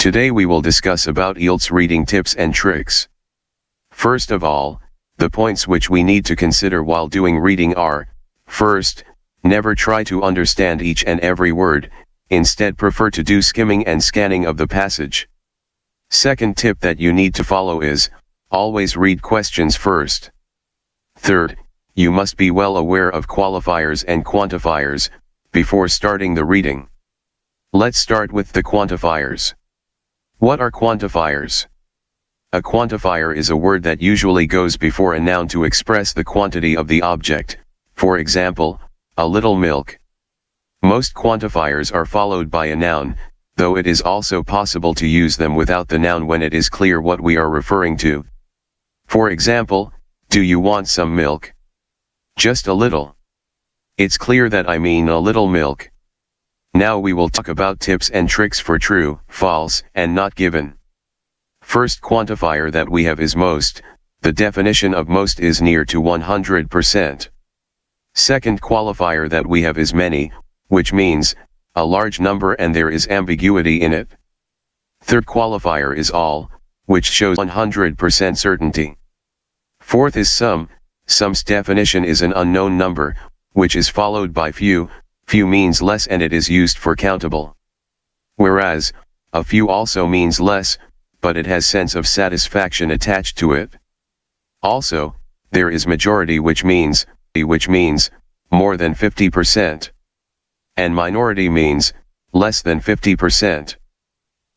Today we will discuss about IELTS reading tips and tricks. First of all, the points which we need to consider while doing reading are, first, never try to understand each and every word, instead prefer to do skimming and scanning of the passage. Second tip that you need to follow is, always read questions first. Third, you must be well aware of qualifiers and quantifiers, before starting the reading. Let's start with the quantifiers. What are quantifiers? A quantifier is a word that usually goes before a noun to express the quantity of the object, for example, a little milk. Most quantifiers are followed by a noun, though it is also possible to use them without the noun when it is clear what we are referring to. For example, do you want some milk? Just a little. It's clear that I mean a little milk. Now we will talk about tips and tricks for true, false, and not given. First quantifier that we have is most. The definition of most is near to 100%. Second qualifier that we have is many, which means a large number and there is ambiguity in it. Third qualifier is all, which shows 100% certainty. Fourth is some. Some's definition is an unknown number, which is followed by few. Few means less and it is used for countable. Whereas, a few also means less, but it has sense of satisfaction attached to it. Also, there is majority which means more than 50%. And minority means less than 50%.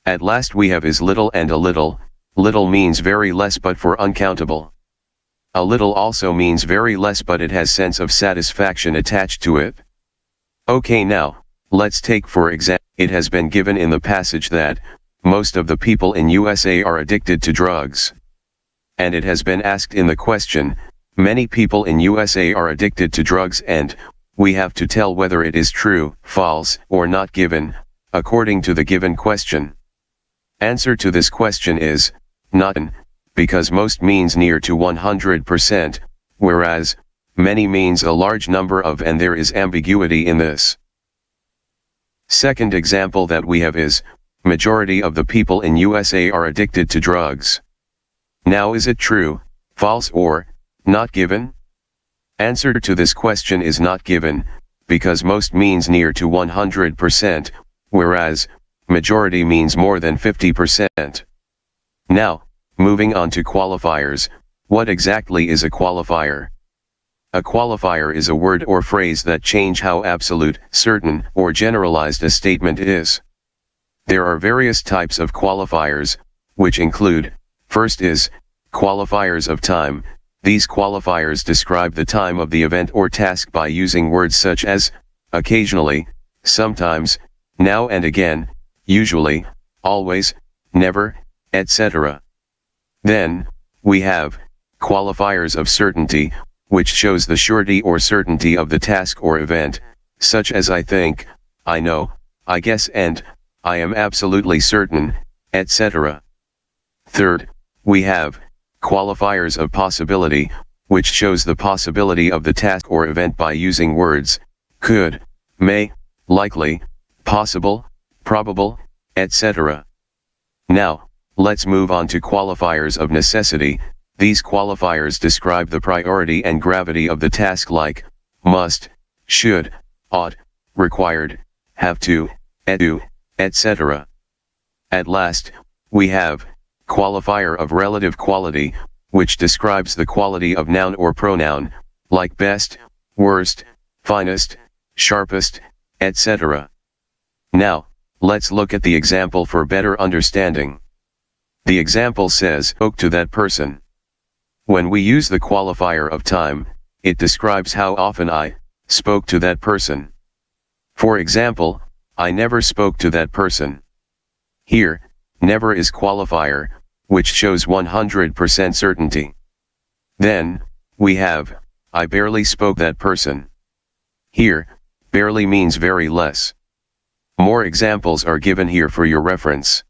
At last we have is little and a little. Little means very less but for uncountable. A little also means very less but it has sense of satisfaction attached to it. Okay, now, let's take for example, it has been given in the passage that most of the people in USA are addicted to drugs. And it has been asked in the question, many people in USA are addicted to drugs, and we have to tell whether it is true, false, or not given, according to the given question. Answer to this question is, not, because most means near to 100%, whereas, many means a large number of and there is ambiguity in this. Second example that we have is, majority of the people in USA are addicted to drugs. Now is it true, false, or not given? Answer to this question is not given, because most means near to 100%, whereas, majority means more than 50%. Now, moving on to qualifiers, what exactly is a qualifier? A qualifier is a word or phrase that change how absolute, certain, or generalized a statement is. There are various types of qualifiers, which include, first is, qualifiers of time. These qualifiers describe the time of the event or task by using words such as, occasionally, sometimes, now and again, usually, always, never, etc. Then, we have, qualifiers of certainty, which shows the surety or certainty of the task or event, such as I think, I know, I guess and, I am absolutely certain, etc. Third, we have, qualifiers of possibility, which shows the possibility of the task or event by using words, could, may, likely, possible, probable, etc. Now, let's move on to qualifiers of necessity. These qualifiers describe the priority and gravity of the task like, must, should, ought, required, have to, etc. At last, we have, qualifier of relative quality, which describes the quality of noun or pronoun, like best, worst, finest, sharpest, etc. Now, let's look at the example for better understanding. The example says, spoke to that person. When we use the qualifier of time, it describes how often I spoke to that person. For example, I never spoke to that person. Here, never is qualifier, which shows 100% certainty. Then, we have, I barely spoke that person. Here, barely means very less. More examples are given here for your reference.